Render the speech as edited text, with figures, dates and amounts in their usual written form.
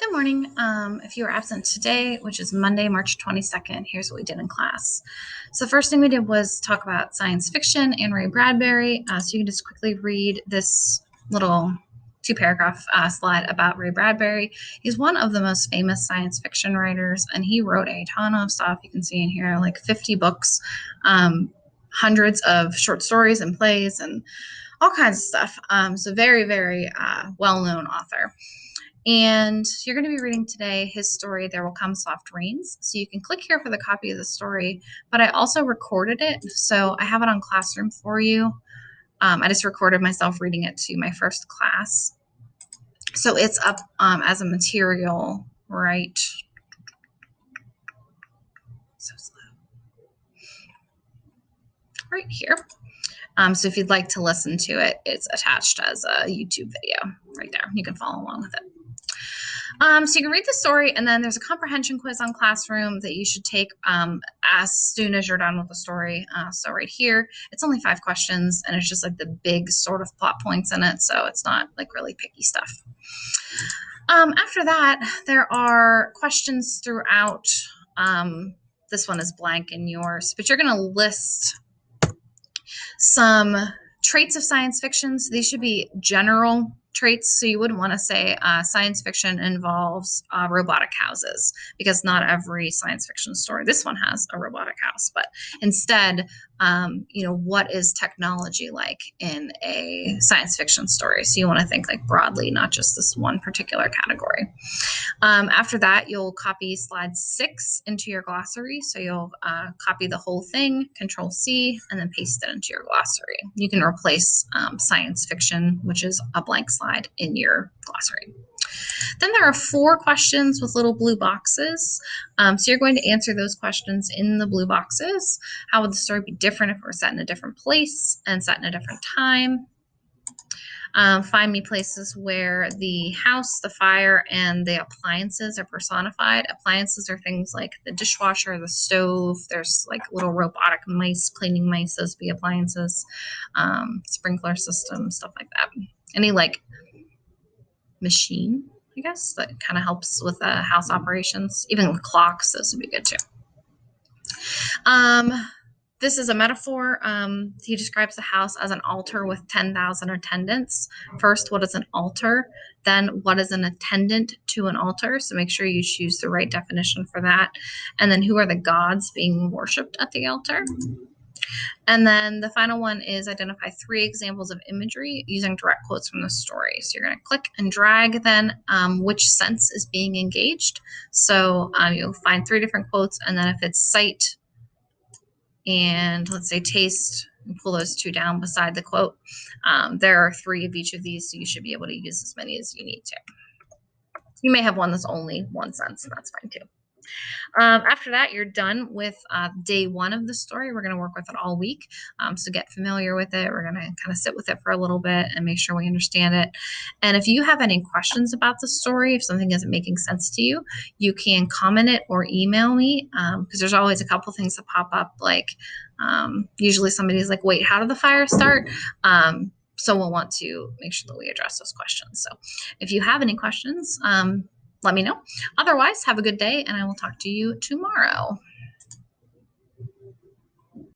Good morning. If you were absent today, which is Monday, March 22nd, here's what we did in class. So the first thing we did was talk about science fiction and Ray Bradbury. So you can just quickly read this little two-paragraph slide about Ray Bradbury. He's one of the most famous science fiction writers, and he wrote a ton of stuff. You can see in here like 50 books, hundreds of short stories and plays, and all kinds of stuff. So very, very well-known author. And you're going to be reading today his story, There Will Come Soft Rains. So you can click here for the copy of the story, but I also recorded it. So I have it on Classroom for you. I just recorded myself reading it to my first class. So it's up as a material right. So slow. Right here. So if you'd like to listen to it, it's attached as a YouTube video right there. You can follow along with it. So you can read the story, and then there's a comprehension quiz on Classroom that you should take as soon as you're done with the story. So right here, it's only 5 questions, and it's just like the big sort of plot points in it, so it's not like really picky stuff. After that, there are questions throughout. This one is blank in yours, but you're going to list some traits of science fiction. So these should be general traits. So you wouldn't want to say science fiction involves robotic houses, because not every science fiction story, this one has a robotic house, but instead, what is technology like in a science fiction story? So you want to think like broadly, not just this one particular category. After that, you'll copy slide 6 into your glossary. So you'll copy the whole thing, Control-C, and then paste it into your glossary. You can replace science fiction, which is a blank slide, in your glossary. Then there are 4 questions with little blue boxes. So you're going to answer those questions in the blue boxes. How would the story be different if it were set in a different place and set in a different time? Find me places where the house, the fire, and the appliances are personified. Appliances are things like the dishwasher, the stove. There's like little robotic mice, cleaning mice, those be appliances. Sprinkler system, stuff like that. Any like machine, I guess, that kind of helps with house operations. Even clocks, those would be good too. This is a metaphor. He describes the house as an altar with 10,000 attendants. First, what is an altar? Then, what is an attendant to an altar? So make sure you choose the right definition for that. And then, who are the gods being worshipped at the altar? And then the final one is identify 3 examples of imagery using direct quotes from the story. So you're going to click and drag then which sense is being engaged. So you'll find 3 different quotes, and then if it's sight, and let's say taste, and pull those 2 down beside the quote. There are 3 of each of these, so you should be able to use as many as you need to. You may have one that's only 1 sense, and that's fine too. After that, you're done with day 1 of the story. We're going to work with it all week. So get familiar with it. We're going to kind of sit with it for a little bit and make sure we understand it. And if you have any questions about the story, if something isn't making sense to you, you can comment it or email me, because there's always a couple things that pop up. Like usually somebody's like, wait, how did the fire start? So we'll want to make sure that we address those questions. So if you have any questions, let me know. Otherwise, have a good day, and I will talk to you tomorrow.